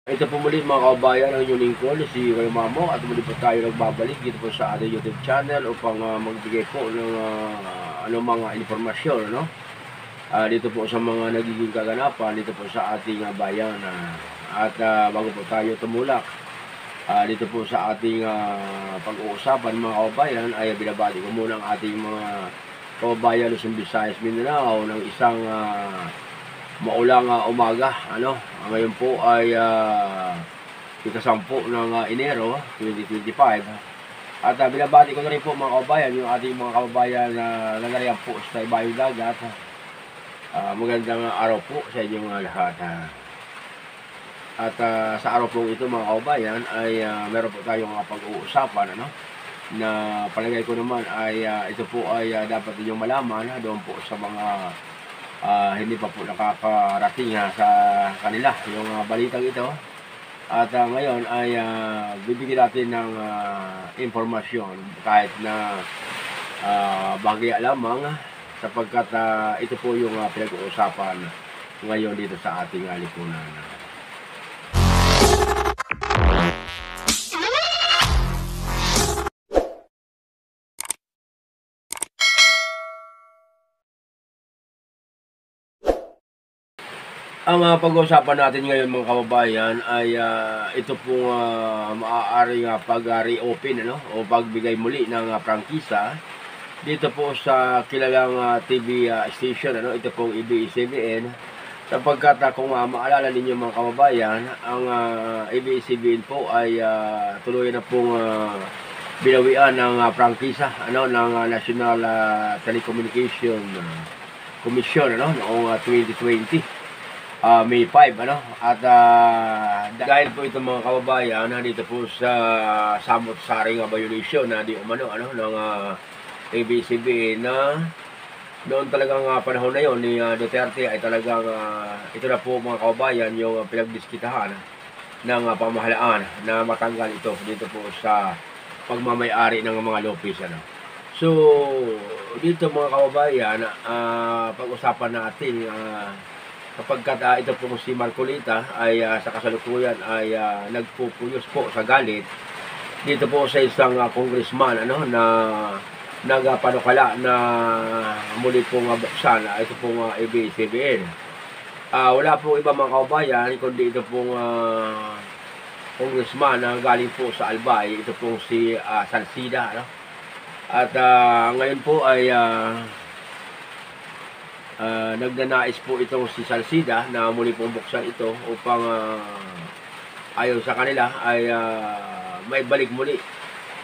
Ito po muli mga kababayan, ang inyong lingkod, si Kuya Mamo, at muli po tayo nagbabalik dito po sa ating YouTube channel upang magbigay po ng mga informasyon, no? Dito po sa mga nagiging kaganapan dito po sa ating bayan. Bago po tayo tumulak dito po sa ating pag-uusapan mga kababayan, ay binabati ko muna ang ating mga kababayan Luzon, Visayas, Mindanao ng isang maulang umaga. Ngayon po ay ika-10 ng Enero 2025. At binabati ko na rin po mga kababayan yung ating mga kababayan na nangyarihan po sa ibayong dagat. Magandang araw po sa inyong lahat. At sa araw po ito mga kababayan ay meron po tayong pag-uusapan na palagay ko naman ay ito po ay dapat ninyong malaman doon po sa mga hindi pa po nakakarating sa kanila yung balitang ito. At ngayon ay bibigyan natin ng informasyon kahit na bahagya lamang sapagkat ito po yung pinag-uusapan ngayon dito sa ating lipunan. Ang pag-uusapan natin ngayon mga kababayan ay ito pong maaaring pag-reopen o pagbigay muli ng prangkisa dito po sa kilalang TV station, ito pong ABS-CBN, sapagkat kung maalala ninyo mga kababayan, ang ABS-CBN po ay tuluyan na pong binawian ng prangkisa ng National Telecommunication Commission noong 2020. May 5 at dahil po ito mga kababayan dito po sa samot-saring violation na di umano ng ABS-CBN na noon talagang panahon na yon ni Duterte ay talagang ito na po mga kababayan yung pinagdiskitahan ng pamahalaan na matanggal ito dito po sa pagmamay-ari ng mga Lopez. So dito mga kababayan, pag-usapan natin kapag ito po si Marcolita ay sa kasalukuyan ay nagpupuyos po sa galit dito po sa isang congressman na nagpanukala na muli pong buksan ito pong ABS-CBN. Wala pong iba mga kababayan kundi ito pong congressman na galing po sa Albay, ito pong si Salcida. At ngayon po ay nagnanais po itong si Salcida na muli pong buksan ito upang ayon sa kanila ay may balik muli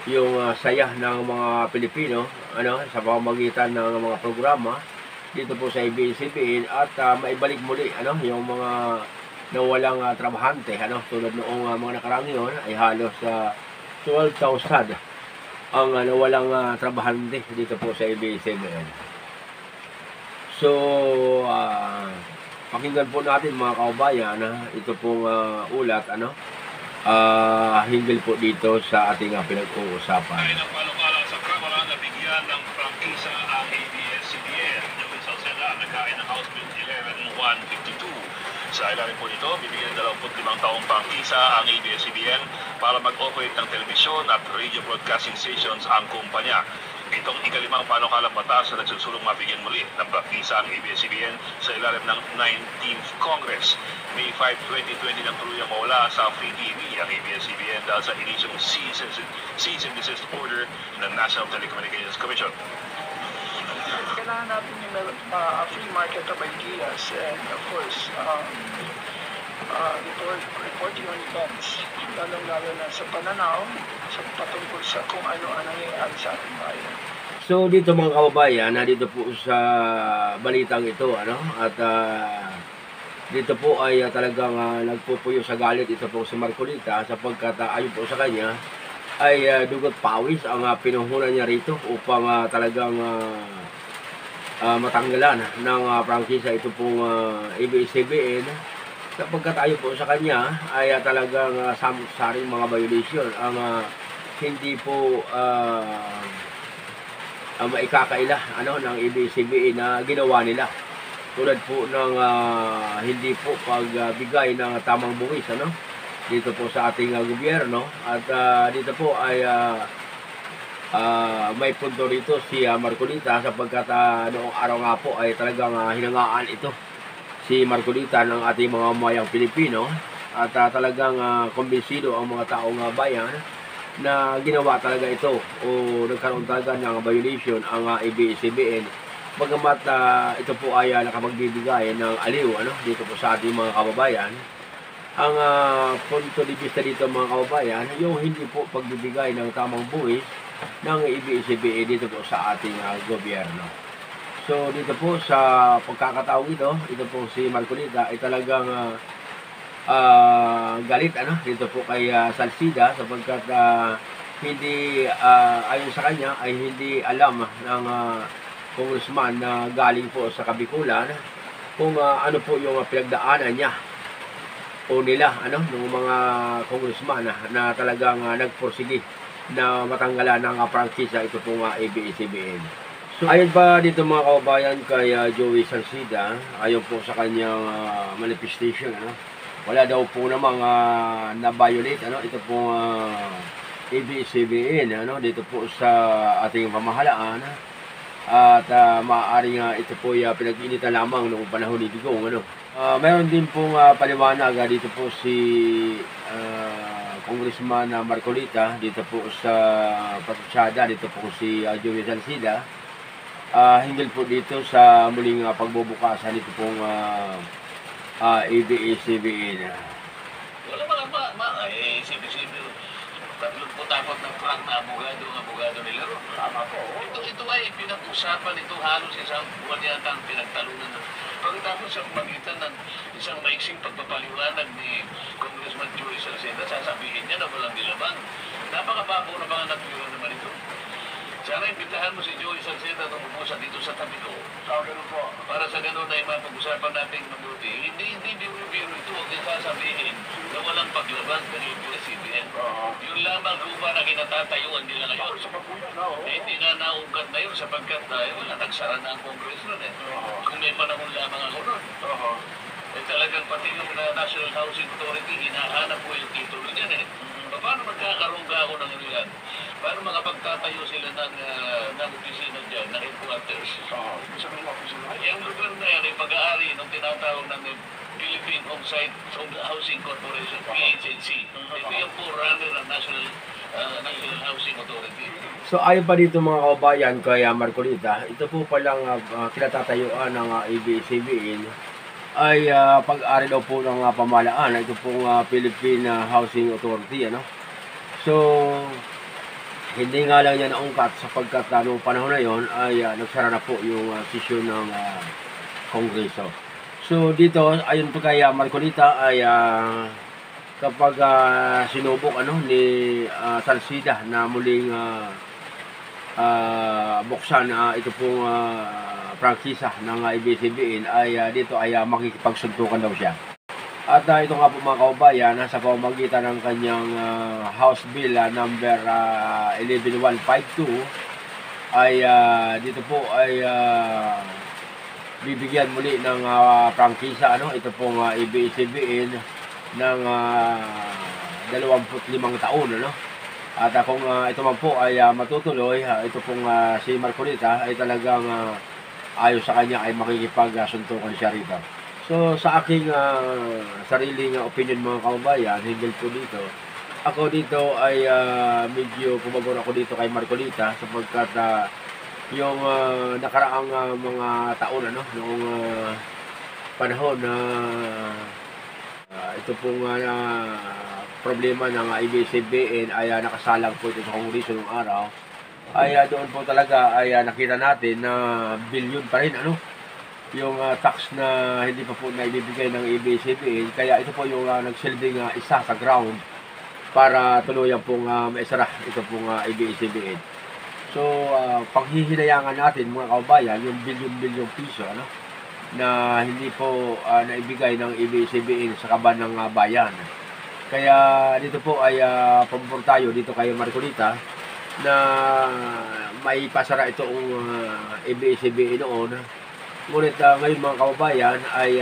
yung saya ng mga Pilipino sa pamamagitan ng mga programa dito po sa ABS-CBN at maibalik muli yung mga nawalang trabahante tulad noong mga nakarang yun ay halos 12,000 ang nawalang trabahante dito po sa ABS-CBN. So, pakinggan po natin mga kababayan ito pong ulat hinggil po dito sa ating pinag-uusapan. Ay ng panukala sa Kamara na bigyan ng prangkisa ang ABS-CBN. Yung isang sila nagkain ng House Bill 11152. Sa ilalim po nito, bibigyan 25 taong prangkisa ang ABS-CBN para mag-operate ng telebisyon at radio broadcasting stations ang kumpanya. Itong ikalimang panukalang batas na nagsusulong mabigyan muli ng prangkisa ang ABS-CBN sa ilalim ng 19th Congress. May 5, 2020 nang tuluyang mawala sa Free TV ang ABS-CBN dahil sa inisyong cease and desist order ng National Telecommunications Commission. Kailangan natin yung free market of ideas and of course reporting on events, lalong-lalo na sa pananaw sa patungkol sa kung ano ang nangyayari sa ating bayan. So dito mga kababayan, dito po sa balitang ito at dito po ay talagang nagpupuyo sa galit ito po si Marcolita sapagkat ayon po sa kanya ay dugot pawis ang pinuhunan niya rito upang talagang matanggalan ng prangkisa ito pong ABS-CBN sapagkat ayon po sa kanya ay talagang samot-saring mga violation ang hindi po maikakaila ng ABS-CBN na ginawa nila tulad po ng hindi po pagbigay ng tamang buwis dito po sa ating gobyerno. At dito po ay may punto rito si Marcolita, sapagkat noong araw nga po ay talagang hinangaan ito si Marcolita ng ating mga mamayang Pilipino. At talagang kumbinsido ang mga taong bayan na ginawa talaga ito o nagkaroon talaga ng violation ang ABS-CBN, bagamat ito po ay nakapagbibigay ng aliw dito po sa ating mga kababayan. Ang punto de vista dito mga kababayan, yung hindi po pagbibigay ng tamang buwis ng ABS-CBN dito po sa ating gobyerno. So dito po sa pagkakataong ito po si Marcolita ay talagang galit dito po kay Salcida, sapagkat hindi ayon sa kanya ay hindi alam ng congressman na galing po sa Kabikulan kung ano po yung pinagdaanan niya o nila ng mga congressman na talagang nagporsige na matanggalan ng prangkisa ito pong ABS-CBN. So ayon pa dito mga kababayan kay Joey Salcida, ayon po sa kanyang manifestation, wala daw po namang na-violate ito pong ABS-CBN dito po sa ating pamahalaan. At maaaring ito po pinag-initan lamang noong panahon ni Digong. Mayroon din pong paliwanag dito po si Congressman Marcolita dito po sa patutsada, dito po si Joey Salcida, hinggil po dito sa muling pagbubukasan dito pong ABS-CBN. Wala mga sibig-sibig. 34 ng frank na abogado nila ron. Tama po. Ito ay pinag-usapan, ito halos isang buwan yata ang pinagtalunan. Pagkatapos sa magitan ng isang maiksing pagpapaliwanag ni Congressman Joey Salcida, sasabihin niya na walang nilaban. Napakababo na mga nagpiro naman ito. Sana imbitahan mo si Joey Salcida na umusa dito sa tabi ko. Ganun po. Para sa ganun ay mapag-usapan natin mabuti. Hindi biro-biro ito. Huwag din sasabihin na walang paglaban ng ABS-CBN. Yun lamang lupa na kinatatayuan nila ngayon. Sa pagkuya Hindi na naungkat na yun sapagkat wala nagsara na ang Congress nun Kung may panahon lamang ako nun. Talagang pati yung National Housing Authority, hinahanap ko yung titulo niyan Paano magkakaroon ka ako ng yan? Paano makapagtatayo sila ng opisina dyan, ng headquarters? Yung lugar na yan ay pag-aari ng tinatawag ng Philippine Housing Corporation, PHNC. Ito yung forerunner ng National Housing Authority. So ayon pa dito mga kababayan kay Marcolita, ito po palang kinatatayuan ng ABS-CBN ay pag-ari daw po ng pamahalaan. Ito pong Philippine Housing Authority. So hindi nga lang yan naungkat sapagkat noong panahon na yon ay nagsara na po yung sesyon ng Kongreso. So dito ayon po kay Marcolita ay kapag sinubok ni Salcida na muling buksan ito pong prangkisa ng ABS-CBN ay dito ay makikipagsuntukan daw siya. At ito nga po mga kaubayan, sa pamamagitan ng kanyang House Bill number 11152 ay dito po ay bibigyan muli ng prangkisa ito pong ABS-CBN ng 25 taon At kung ito man po ay matutuloy, ito pong si Marcolita ay talagang ayon sa kanya ay makikipagsuntukan siya rito. So sa aking sariling opinion mga kababayan, hinggil po dito, ako dito ay medyo pumabor ako dito kay Marcolita sapagkat yung nakaraang mga taon noong panahon na ito pong problema ng ABS-CBN ay nakasalang po ito sa Kongreso ng araw, ay doon po talaga ay nakita natin na bilyon pa rin yung tax na hindi pa po naibibigay ng ABS-CBN. Kaya ito po yung nagsilbing isa sa ground para tuluyan pong maisara ito pong ABS-CBN. So panghihinayangan natin mga kababayan yung bilyon-bilyong piso na hindi po naibigay ng ABS-CBN sa kaban ng bayan. Kaya dito po ay pabor tayo dito kay Marcolita na may pasara itong ABS-CBN noon Ngunit ngayon mga kababayan ay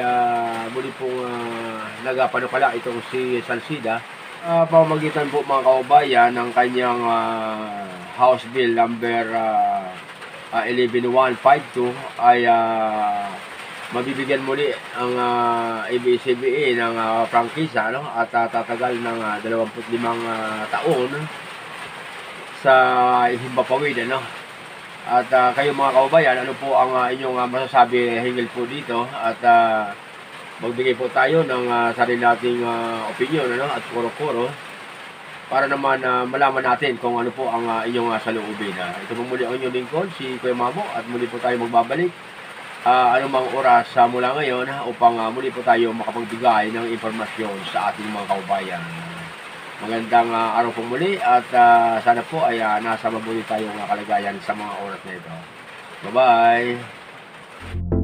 muli pong nagapanukala itong si Salcida. Pamamagitan po mga kababayan ng kanyang House Bill number 11152 ay mabibigyan muli ang ABS-CBN ng prangkisa, no? At tatagal ng 25 taon sa himpapawid, ano? At kayo mga kababayan, ano po ang inyong masasabi hinggil po dito? At magbigay po tayo ng sarili nating opinion, ano? At kuro-kuro para naman malaman natin kung ano po ang inyong saloobin. Ito po muli ang inyong lingkod, si Kuya Mamo, at muli po tayo magbabalik anumang oras mula ngayon upang muli po tayo makapagbigay ng impormasyon sa ating mga kababayan. Magandang araw po muli at sana po ay nasa mabuti tayong kalagayan sa mga oras na ito. Bye-bye!